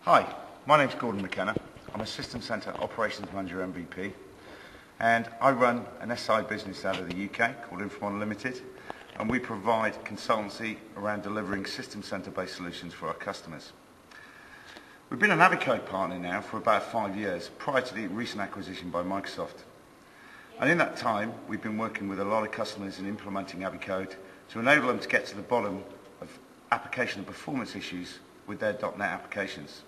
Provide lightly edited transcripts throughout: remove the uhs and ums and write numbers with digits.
Hi, my name's McKenna. I'm a System Centre Operations Manager MVP, and I run an SI business out of the UK called Inframon Limited, and we provide consultancy around delivering System Centre based solutions for our customers. We've been an AVIcode partner now for about 5 years, prior to the recent acquisition by Microsoft. And in that time, we've been working with a lot of customers in implementing AVIcode to enable them to get to the bottom of application and performance issues with their .NET applications.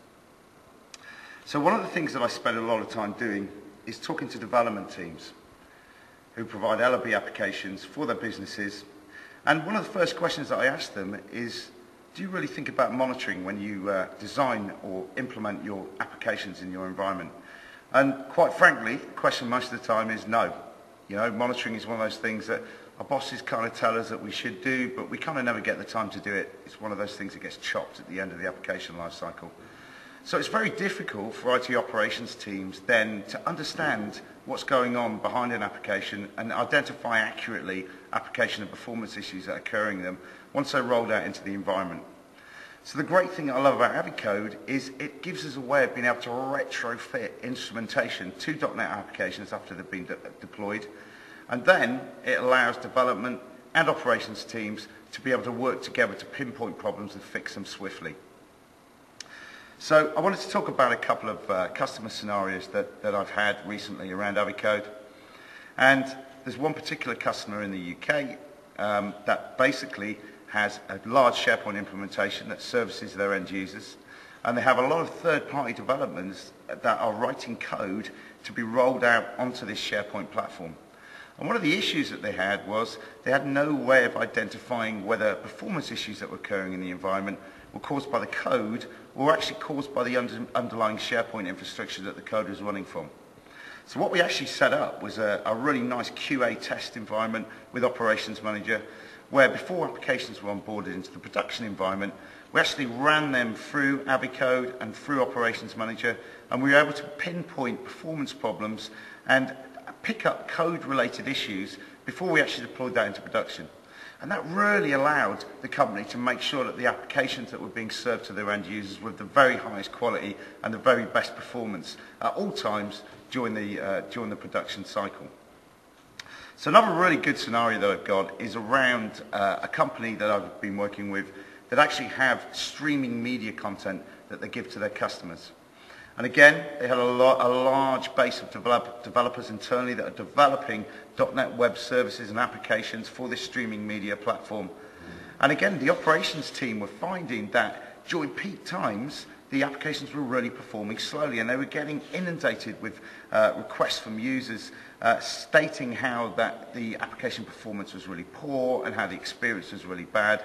So one of the things that I spend a lot of time doing is talking to development teams who provide LOB applications for their businesses. And one of the first questions that I ask them is, do you really think about monitoring when you design or implement your applications in your environment? And quite frankly, the question most of the time is no. You know, monitoring is one of those things that our bosses kind of tell us that we should do, but we kind of never get the time to do it. It's one of those things that gets chopped at the end of the application lifecycle. So it's very difficult for IT operations teams then to understand what's going on behind an application and identify accurately application and performance issues that are occurring in them once they're rolled out into the environment. So the great thing I love about AVIcode is it gives us a way of being able to retrofit instrumentation to .NET applications after they've been deployed, and then it allows development and operations teams to be able to work together to pinpoint problems and fix them swiftly. So I wanted to talk about a couple of customer scenarios that I've had recently around AVIcode. And there's one particular customer in the UK that basically has a large SharePoint implementation that services their end users. And they have a lot of third-party developments that are writing code to be rolled out onto this SharePoint platform. And one of the issues that they had was they had no way of identifying whether performance issues that were occurring in the environment were caused by the code or actually caused by the underlying SharePoint infrastructure that the code was running from. So what we actually set up was a really nice QA test environment with Operations Manager, where before applications were onboarded into the production environment, we actually ran them through AVIcode and through Operations Manager, and we were able to pinpoint performance problems and pick up code-related issues before we actually deployed that into production. And that really allowed the company to make sure that the applications that were being served to their end users were of the very highest quality and the very best performance at all times during the production cycle. So another really good scenario that I've got is around a company that I've been working with that actually have streaming media content that they give to their customers. And again, they had a large base of developers internally that are developing .NET web services and applications for this streaming media platform. And again, the operations team were finding that during peak times, the applications were really performing slowly, and they were getting inundated with requests from users stating how that the application performance was really poor and how the experience was really bad.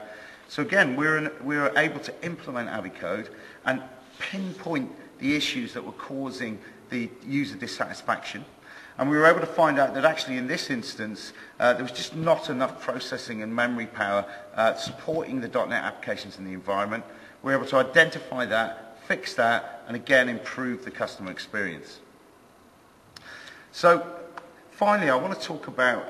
So again, we were able to implement AVIcode and pinpoint the issues that were causing the user dissatisfaction. And we were able to find out that actually in this instance, there was just not enough processing and memory power supporting the .NET applications in the environment. We were able to identify that, fix that, and again improve the customer experience. So finally, I want to talk about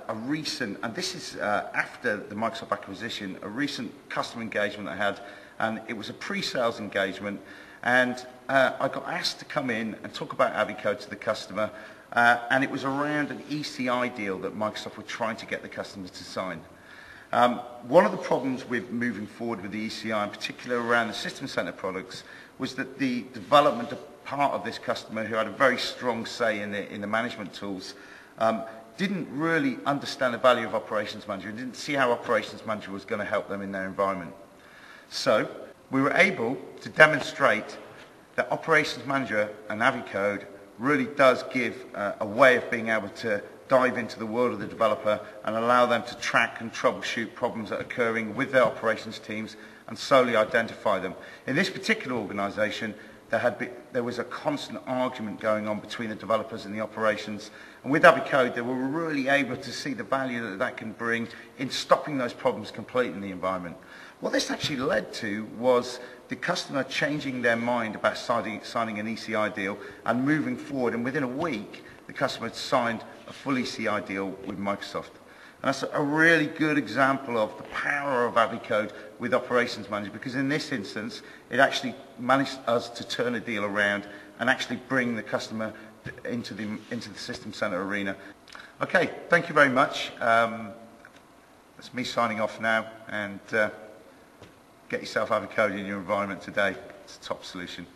a recent, and this is after the Microsoft acquisition, a recent customer engagement I had, and it was a pre-sales engagement. And I got asked to come in and talk about AVIcode to the customer, and it was around an ECI deal that Microsoft were trying to get the customers to sign. One of the problems with moving forward with the ECI, in particular around the System Centre products, was that the development part of this customer, who had a very strong say in the management tools, didn't really understand the value of Operations Manager and didn't see how Operations Manager was going to help them in their environment. So we were able to demonstrate that Operations Manager and AVIcode really does give a way of being able to dive into the world of the developer and allow them to track and troubleshoot problems that are occurring with their operations teams and solely identify them. In this particular organisation, there was a constant argument going on between the developers and the operations. And with AVIcode, they were really able to see the value that that can bring in stopping those problems completely in the environment. What this actually led to was the customer changing their mind about signing an ECI deal and moving forward. And within a week, the customer had signed a full ECI deal with Microsoft. And that's a really good example of the power of AVIcode with Operations Manager, because in this instance, it actually managed us to turn a deal around and actually bring the customer into the System Center arena. Okay, thank you very much. That's me signing off now, and get yourself AVIcode in your environment today. It's a top solution.